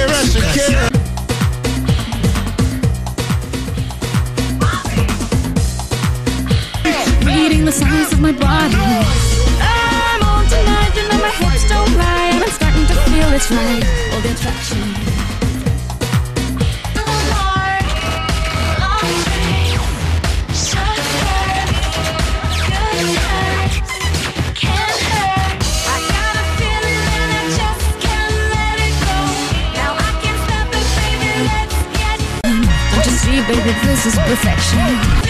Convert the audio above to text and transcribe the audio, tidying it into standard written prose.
Shakira, Shakira. Reading the signs of my body. I'm on tonight, you know my hips don't lie, and I'm starting to feel it's right. All the attraction. Don't you see, baby, this is perfection.